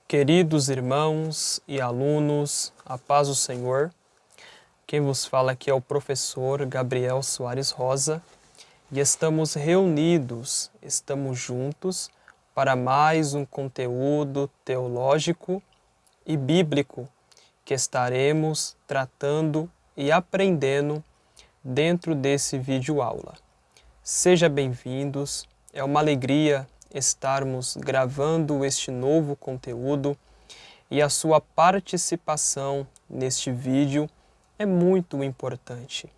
Queridos irmãos e alunos, a paz do Senhor. Quem vos fala aqui é o professor Gabriel Soares Rosa e estamos reunidos, estamos juntos para mais um conteúdo teológico e bíblico que estaremos tratando e aprendendo dentro desse vídeo aula. Sejam bem-vindos, é uma alegria estarmos gravando este novo conteúdo e a sua participação neste vídeo é muito importante.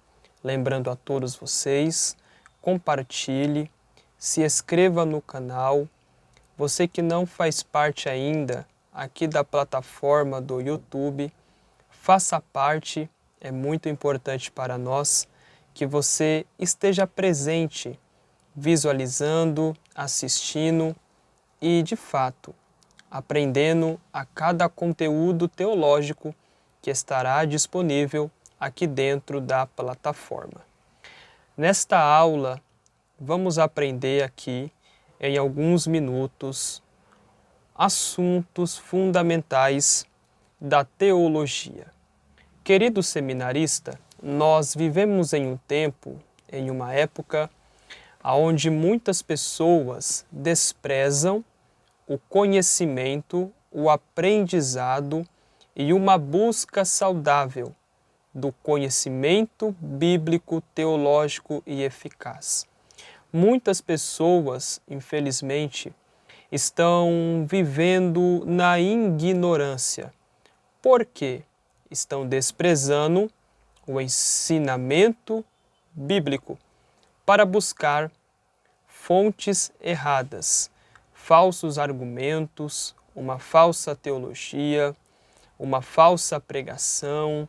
Lembrando a todos vocês, compartilhe, se inscreva no canal. Você que não faz parte ainda aqui da plataforma do YouTube, faça parte, é muito importante para nós que você esteja presente, visualizando, assistindo e, de fato, aprendendo a cada conteúdo teológico que estará disponível aqui dentro da plataforma. Nesta aula, vamos aprender aqui, em alguns minutos, assuntos fundamentais da teologia. Querido seminarista, nós vivemos em um tempo, em uma época, onde muitas pessoas desprezam o conhecimento, o aprendizado e uma busca saudável do conhecimento bíblico, teológico e eficaz. Muitas pessoas, infelizmente, estão vivendo na ignorância. Por quê? Estão desprezando o ensinamento bíblico para buscar fontes erradas, falsos argumentos, uma falsa teologia, uma falsa pregação,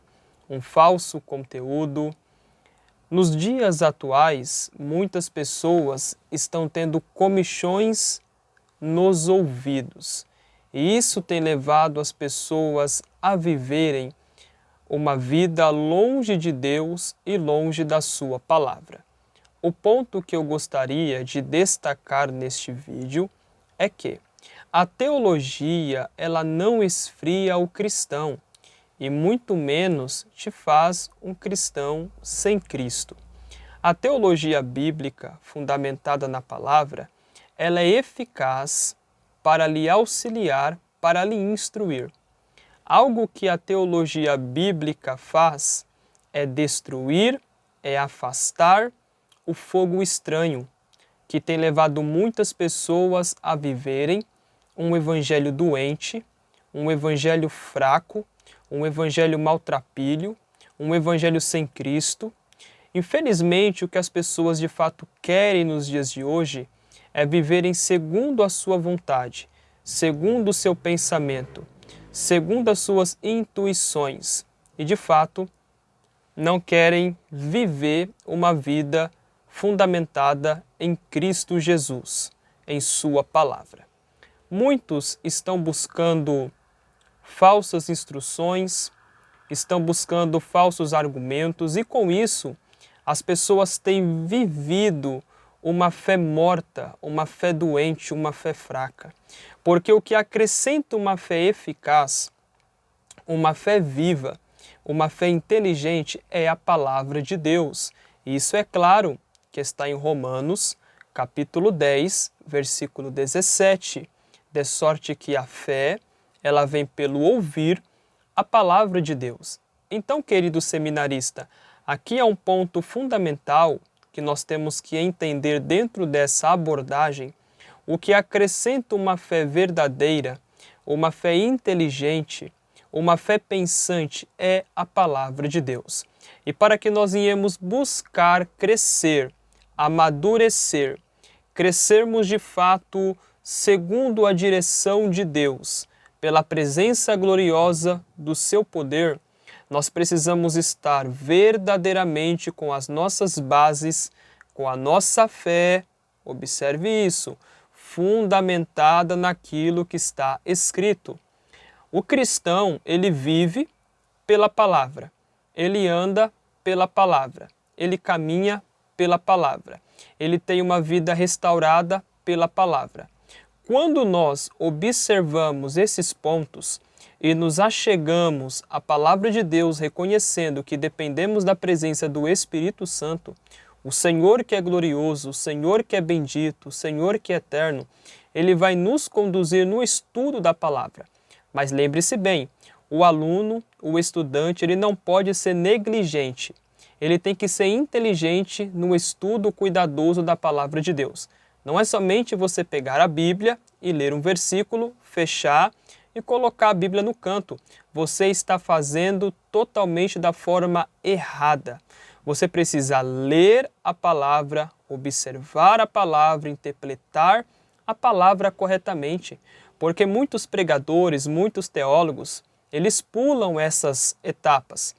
um falso conteúdo. Nos dias atuais, muitas pessoas estão tendo comichões nos ouvidos, e isso tem levado as pessoas a viverem uma vida longe de Deus e longe da sua palavra. O ponto que eu gostaria de destacar neste vídeo é que a teologia ela não esfria o cristão e muito menos te faz um cristão sem Cristo. A teologia bíblica, fundamentada na palavra, ela é eficaz para lhe auxiliar, para lhe instruir. Algo que a teologia bíblica faz é destruir, é afastar o fogo estranho, que tem levado muitas pessoas a viverem um evangelho doente, um evangelho fraco, um evangelho maltrapilho, um evangelho sem Cristo. Infelizmente, o que as pessoas de fato querem nos dias de hoje é viverem segundo a sua vontade, segundo o seu pensamento, segundo as suas intuições e, de fato, não querem viver uma vida fundamentada em Cristo Jesus, em sua palavra. Muitos estão buscando falsas instruções, estão buscando falsos argumentos e com isso as pessoas têm vivido uma fé morta, uma fé doente, uma fé fraca. Porque o que acrescenta uma fé eficaz, uma fé viva, uma fé inteligente é a palavra de Deus. E isso é claro que está em Romanos, capítulo 10, versículo 17. De sorte que a fé, ela vem pelo ouvir a palavra de Deus. Então, querido seminarista, aqui é um ponto fundamental que nós temos que entender dentro dessa abordagem. O que acrescenta uma fé verdadeira, uma fé inteligente, uma fé pensante é a palavra de Deus. E para que nós viemos buscar crescer, amadurecer, crescermos de fato segundo a direção de Deus, pela presença gloriosa do seu poder, nós precisamos estar verdadeiramente com as nossas bases, com a nossa fé, observe isso, fundamentada naquilo que está escrito. O cristão, ele vive pela palavra, ele anda pela palavra, ele caminha pela palavra, ele tem uma vida restaurada pela palavra. Quando nós observamos esses pontos e nos achegamos à palavra de Deus, reconhecendo que dependemos da presença do Espírito Santo, o Senhor que é glorioso, o Senhor que é bendito, o Senhor que é eterno, Ele vai nos conduzir no estudo da palavra. Mas lembre-se bem, o aluno, o estudante, ele não pode ser negligente. Ele tem que ser inteligente no estudo cuidadoso da palavra de Deus. Não é somente você pegar a Bíblia e ler um versículo, fechar e colocar a Bíblia no canto. Você está fazendo totalmente da forma errada. Você precisa ler a palavra, observar a palavra, interpretar a palavra corretamente. Porque muitos pregadores, muitos teólogos, eles pulam essas etapas.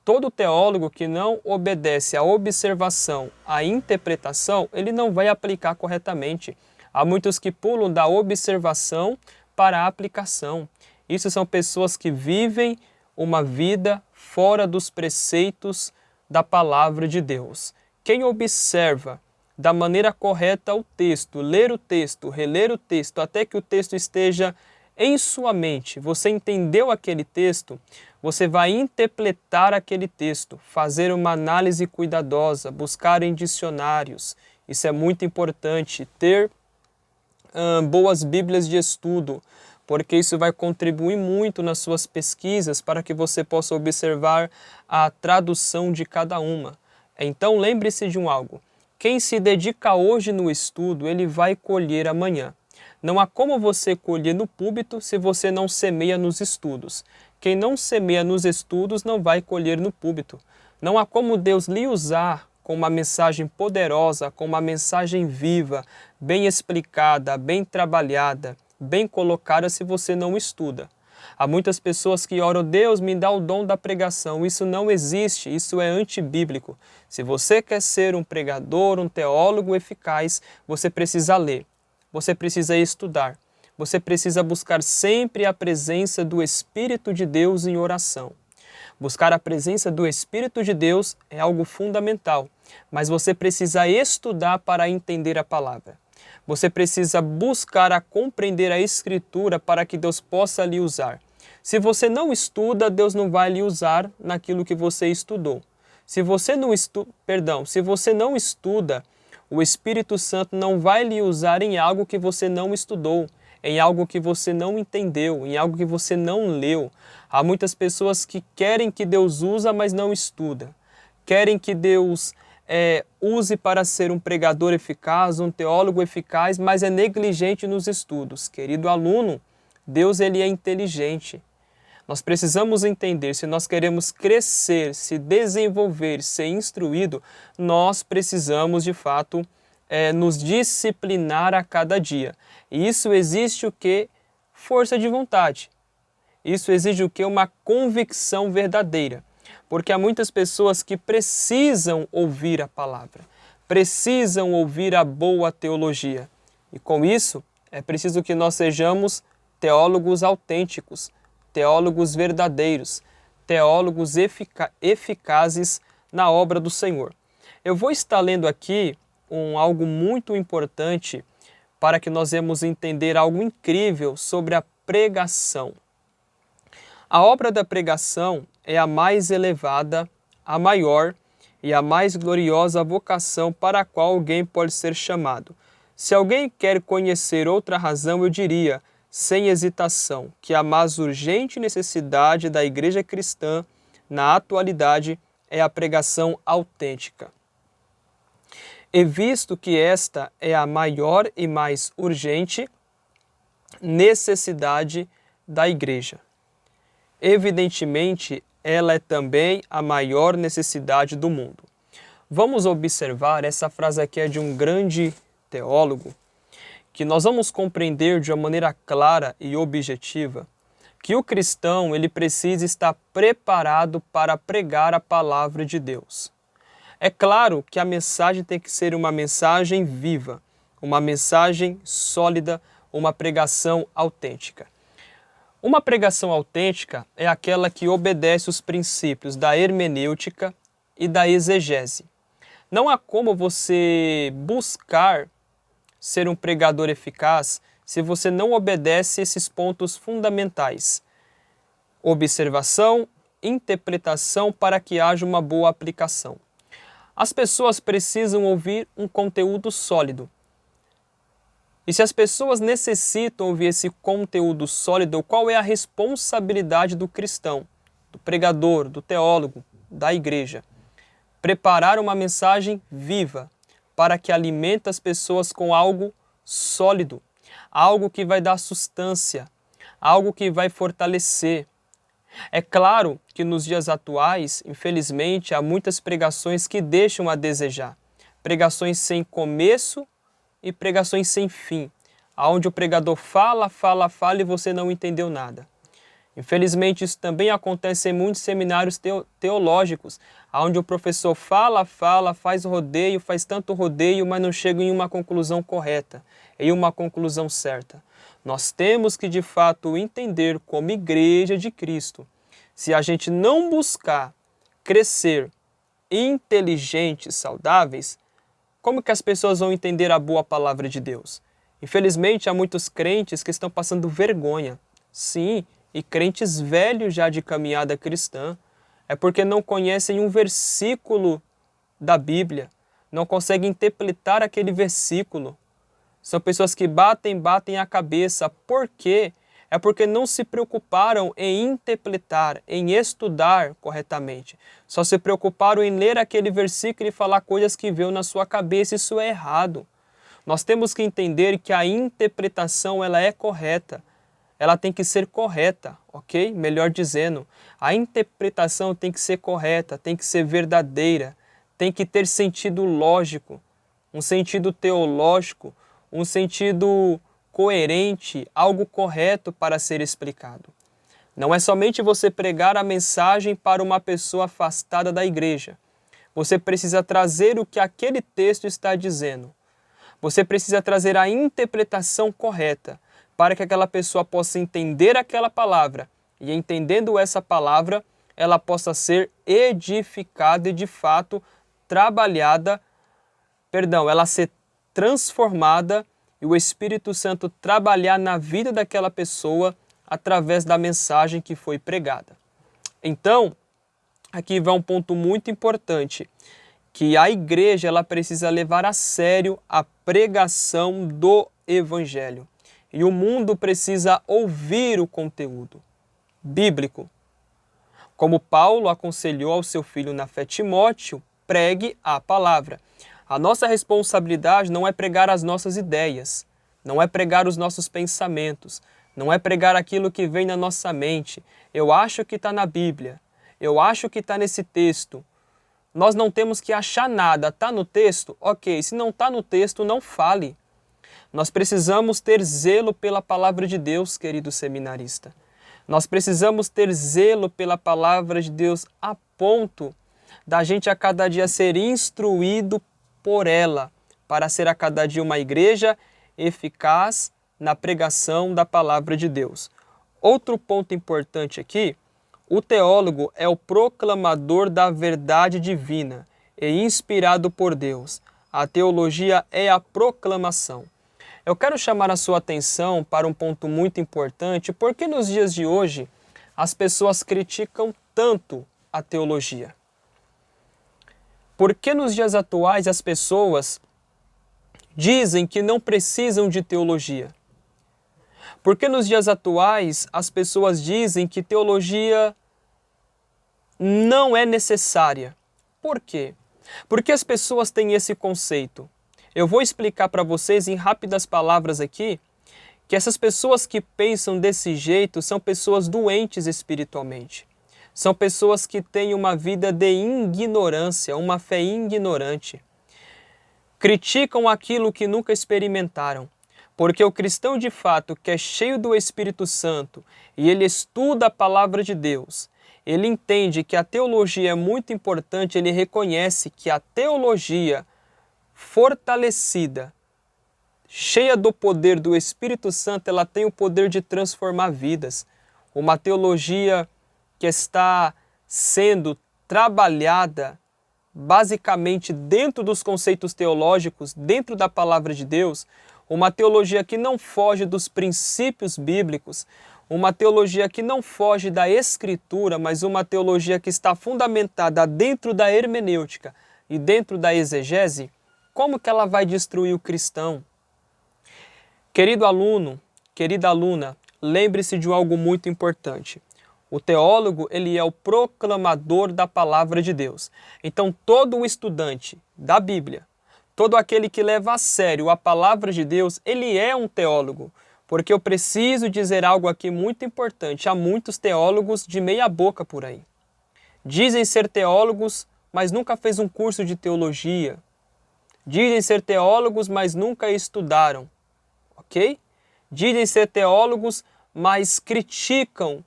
Todo teólogo que não obedece à observação, à interpretação, ele não vai aplicar corretamente. Há muitos que pulam da observação para a aplicação. Isso são pessoas que vivem uma vida fora dos preceitos da palavra de Deus. Quem observa da maneira correta o texto, ler o texto, reler o texto, até que o texto esteja em sua mente, você entendeu aquele texto, você vai interpretar aquele texto, fazer uma análise cuidadosa, buscar em dicionários. Isso é muito importante, ter boas bíblias de estudo, porque isso vai contribuir muito nas suas pesquisas para que você possa observar a tradução de cada uma. Então lembre-se de algo, quem se dedica hoje no estudo, ele vai colher amanhã. Não há como você colher no púlpito se você não semeia nos estudos. Quem não semeia nos estudos não vai colher no púlpito. Não há como Deus lhe usar com uma mensagem poderosa, com uma mensagem viva, bem explicada, bem trabalhada, bem colocada se você não estuda. Há muitas pessoas que oram, Deus me dá o dom da pregação. Isso não existe, isso é antibíblico. Se você quer ser um pregador, um teólogo eficaz, você precisa ler. Você precisa estudar. Você precisa buscar sempre a presença do Espírito de Deus em oração. Buscar a presença do Espírito de Deus é algo fundamental, mas você precisa estudar para entender a palavra. Você precisa buscar a compreender a Escritura para que Deus possa lhe usar. Se você não estuda, Deus não vai lhe usar naquilo que você estudou. Se você não estuda, o Espírito Santo não vai lhe usar em algo que você não estudou, em algo que você não entendeu, em algo que você não leu. Há muitas pessoas que querem que Deus use, mas não estuda. Querem que Deus use para ser um pregador eficaz, um teólogo eficaz, mas é negligente nos estudos. Querido aluno, Deus ele é inteligente. Nós precisamos entender, se nós queremos crescer, se desenvolver, ser instruído, nós precisamos de fato nos disciplinar a cada dia. E isso exige o quê? Força de vontade. Isso exige o quê? Uma convicção verdadeira. Porque há muitas pessoas que precisam ouvir a palavra, precisam ouvir a boa teologia. E com isso, é preciso que nós sejamos teólogos autênticos, teólogos verdadeiros, teólogos eficazes na obra do Senhor. Eu vou estar lendo aqui algo muito importante para que nós vamos entender algo incrível sobre a pregação. A obra da pregação é a mais elevada, a maior e a mais gloriosa vocação para a qual alguém pode ser chamado. Se alguém quer conhecer outra razão, eu diria, sem hesitação, que a mais urgente necessidade da igreja cristã na atualidade é a pregação autêntica. E visto que esta é a maior e mais urgente necessidade da igreja, evidentemente, ela é também a maior necessidade do mundo. Vamos observar, essa frase aqui é de um grande teólogo, que nós vamos compreender de uma maneira clara e objetiva que o cristão ele precisa estar preparado para pregar a palavra de Deus. É claro que a mensagem tem que ser uma mensagem viva, uma mensagem sólida, uma pregação autêntica. Uma pregação autêntica é aquela que obedece os princípios da hermenêutica e da exegese. Não há como você buscar ser um pregador eficaz se você não obedece esses pontos fundamentais: observação, interpretação para que haja uma boa aplicação. As pessoas precisam ouvir um conteúdo sólido. E se as pessoas necessitam ouvir esse conteúdo sólido, qual é a responsabilidade do cristão, do pregador, do teólogo, da igreja? Preparar uma mensagem viva para que alimente as pessoas com algo sólido, algo que vai dar sustância, algo que vai fortalecer. É claro que nos dias atuais, infelizmente, há muitas pregações que deixam a desejar. Pregações sem começo e pregações sem fim, onde o pregador fala e você não entendeu nada. Infelizmente, isso também acontece em muitos seminários teológicos, onde o professor fala, faz rodeio, faz tanto rodeio, mas não chega em uma conclusão correta, em uma conclusão certa. Nós temos que, de fato, entender como Igreja de Cristo, se a gente não buscar crescer inteligentes, saudáveis, como que as pessoas vão entender a boa palavra de Deus? Infelizmente, há muitos crentes que estão passando vergonha. Sim, e crentes velhos já de caminhada cristã. É porque não conhecem um versículo da Bíblia, não conseguem interpretar aquele versículo. São pessoas que batem a cabeça. Por quê? É porque não se preocuparam em interpretar, em estudar corretamente. Só se preocuparam em ler aquele versículo e falar coisas que veio na sua cabeça. Isso é errado. Nós temos que entender que a interpretação ela é correta. Ela tem que ser correta, ok? Melhor dizendo, a interpretação tem que ser correta, tem que ser verdadeira, tem que ter sentido lógico, um sentido teológico, um sentido coerente, algo correto para ser explicado. Não é somente você pregar a mensagem para uma pessoa afastada da igreja. Você precisa trazer o que aquele texto está dizendo. Você precisa trazer a interpretação correta para que aquela pessoa possa entender aquela palavra e, entendendo essa palavra, ela possa ser edificada e, de fato, ela ser transformada e o Espírito Santo trabalhar na vida daquela pessoa através da mensagem que foi pregada. Então, aqui vai um ponto muito importante, que a igreja ela precisa levar a sério a pregação do Evangelho. E o mundo precisa ouvir o conteúdo bíblico. Como Paulo aconselhou ao seu filho na fé Timóteo, pregue a palavra. A nossa responsabilidade não é pregar as nossas ideias, não é pregar os nossos pensamentos, não é pregar aquilo que vem na nossa mente. Eu acho que está na Bíblia, eu acho que está nesse texto. Nós não temos que achar nada, está no texto? Ok, se não está no texto, não fale. Nós precisamos ter zelo pela palavra de Deus, querido seminarista. Nós precisamos ter zelo pela palavra de Deus a ponto da gente a cada dia ser instruído por ela, para ser a cada dia uma igreja eficaz na pregação da palavra de Deus. Outro ponto importante aqui, o teólogo é o proclamador da verdade divina e inspirado por Deus. A teologia é a proclamação. Eu quero chamar a sua atenção para um ponto muito importante, porque nos dias de hoje as pessoas criticam tanto a teologia. Por que nos dias atuais as pessoas dizem que não precisam de teologia? Por que nos dias atuais as pessoas dizem que teologia não é necessária? Por quê? Porque as pessoas têm esse conceito. Eu vou explicar para vocês em rápidas palavras aqui que essas pessoas que pensam desse jeito são pessoas doentes espiritualmente. São pessoas que têm uma vida de ignorância, uma fé ignorante. Criticam aquilo que nunca experimentaram. Porque o cristão de fato que é cheio do Espírito Santo e ele estuda a palavra de Deus, ele entende que a teologia é muito importante, ele reconhece que a teologia fortalecida, cheia do poder do Espírito Santo, ela tem o poder de transformar vidas. Uma teologia que está sendo trabalhada basicamente dentro dos conceitos teológicos, dentro da palavra de Deus, uma teologia que não foge dos princípios bíblicos, uma teologia que não foge da Escritura, mas uma teologia que está fundamentada dentro da hermenêutica e dentro da exegese, como que ela vai destruir o cristão? Querido aluno, querida aluna, lembre-se de algo muito importante. O teólogo, ele é o proclamador da palavra de Deus. Então, todo o estudante da Bíblia, todo aquele que leva a sério a palavra de Deus, ele é um teólogo. Porque eu preciso dizer algo aqui muito importante. Há muitos teólogos de meia boca por aí. Dizem ser teólogos, mas nunca fez um curso de teologia. Dizem ser teólogos, mas nunca estudaram. Ok? Dizem ser teólogos, mas criticam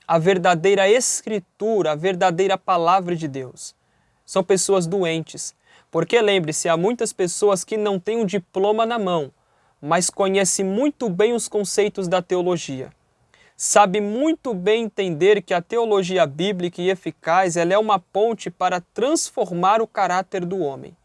a verdadeira Escritura, a verdadeira palavra de Deus. São pessoas doentes. Porque lembre-se, há muitas pessoas que não têm um diploma na mão, mas conhecem muito bem os conceitos da teologia. Sabe muito bem entender que a teologia bíblica e eficaz ela é uma ponte para transformar o caráter do homem.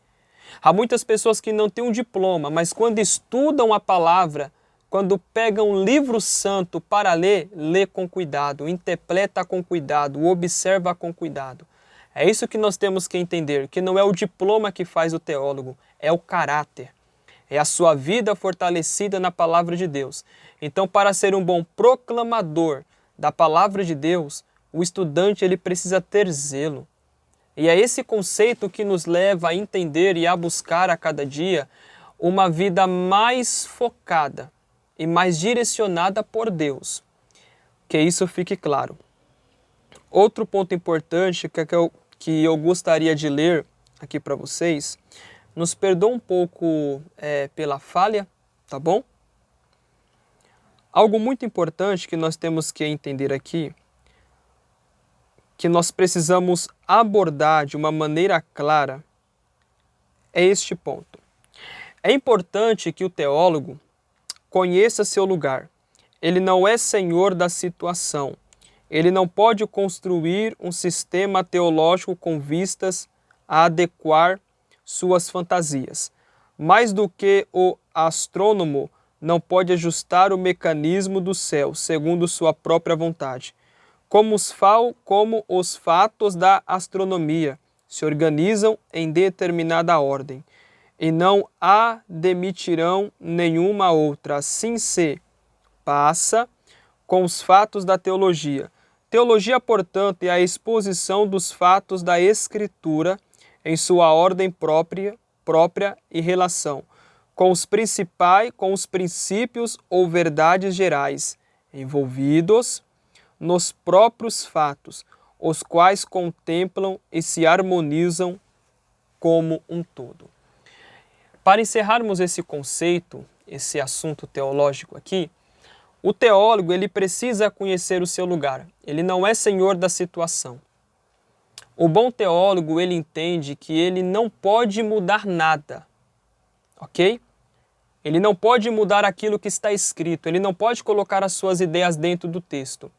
Há muitas pessoas que não têm um diploma, mas quando estudam a palavra, quando pegam um livro santo para ler, lê com cuidado, interpreta com cuidado, observa com cuidado. É isso que nós temos que entender, que não é o diploma que faz o teólogo, é o caráter. É a sua vida fortalecida na palavra de Deus. Então, para ser um bom proclamador da palavra de Deus, o estudante ele precisa ter zelo. E é esse conceito que nos leva a entender e a buscar a cada dia uma vida mais focada e mais direcionada por Deus. Que isso fique claro. Outro ponto importante que eu gostaria de ler aqui para vocês, nos perdoa um pouco pela falha, tá bom? Algo muito importante que nós temos que entender aqui, que nós precisamos abordar de uma maneira clara, é este ponto. É importante que o teólogo conheça seu lugar. Ele não é senhor da situação. Ele não pode construir um sistema teológico com vistas a adequar suas fantasias. Mais do que o astrônomo não pode ajustar o mecanismo do céu segundo sua própria vontade. Como os fatos da astronomia se organizam em determinada ordem, e não admitirão nenhuma outra. Assim se passa com os fatos da teologia. Teologia, portanto, é a exposição dos fatos da Escritura em sua ordem própria e relação com os princípios ou verdades gerais envolvidos nos próprios fatos, os quais contemplam e se harmonizam como um todo. Para encerrarmos esse conceito, esse assunto teológico aqui, o teólogo ele precisa conhecer o seu lugar. Ele não é senhor da situação. O bom teólogo ele entende que ele não pode mudar nada, ok? Ele não pode mudar aquilo que está escrito. Ele não pode colocar as suas ideias dentro do texto.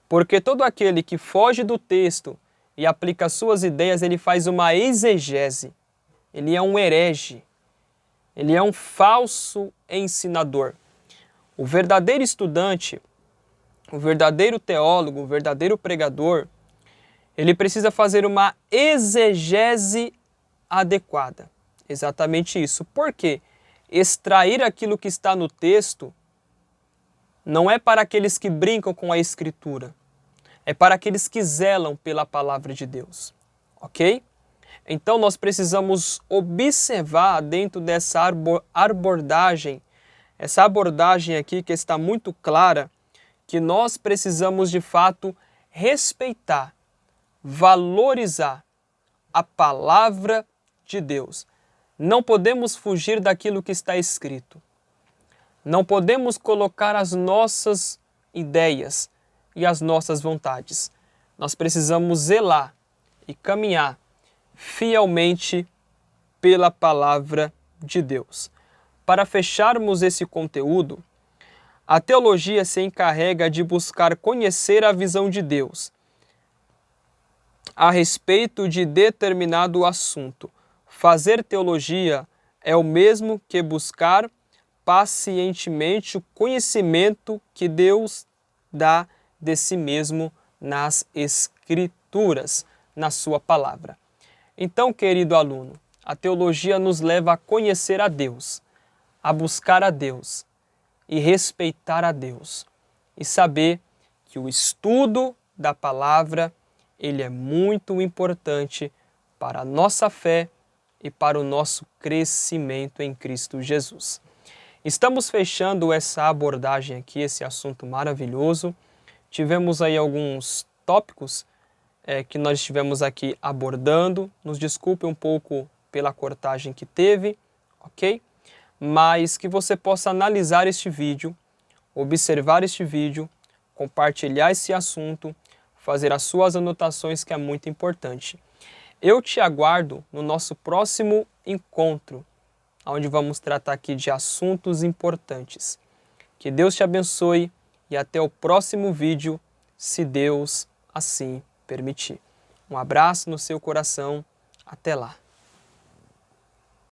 Porque todo aquele que foge do texto e aplica as suas ideias, ele faz uma exegese. Ele é um herege. Ele é um falso ensinador. O verdadeiro estudante, o verdadeiro teólogo, o verdadeiro pregador, ele precisa fazer uma exegese adequada. Exatamente isso. Por quê? Extrair aquilo que está no texto não é para aqueles que brincam com a Escritura. É para aqueles que zelam pela palavra de Deus. Ok? Então nós precisamos observar dentro dessa abordagem, essa abordagem aqui que está muito clara, que nós precisamos de fato respeitar, valorizar a palavra de Deus. Não podemos fugir daquilo que está escrito. Não podemos colocar as nossas ideias e as nossas vontades. Nós precisamos zelar e caminhar fielmente pela palavra de Deus. Para fecharmos esse conteúdo, a teologia se encarrega de buscar conhecer a visão de Deus a respeito de determinado assunto. Fazer teologia é o mesmo que buscar pacientemente o conhecimento que Deus dá de si mesmo nas Escrituras, na sua palavra. Então, querido aluno, a teologia nos leva a conhecer a Deus, a buscar a Deus e respeitar a Deus e saber que o estudo da palavra ele é muito importante para a nossa fé e para o nosso crescimento em Cristo Jesus. Estamos fechando essa abordagem aqui, esse assunto maravilhoso. Tivemos aí alguns tópicos que nós estivemos aqui abordando. Nos desculpe um pouco pela cortagem que teve, ok? Mas que você possa analisar este vídeo, observar este vídeo, compartilhar esse assunto, fazer as suas anotações, que é muito importante. Eu te aguardo no nosso próximo encontro, onde vamos tratar aqui de assuntos importantes. Que Deus te abençoe e até o próximo vídeo, se Deus assim permitir. Um abraço no seu coração. Até lá.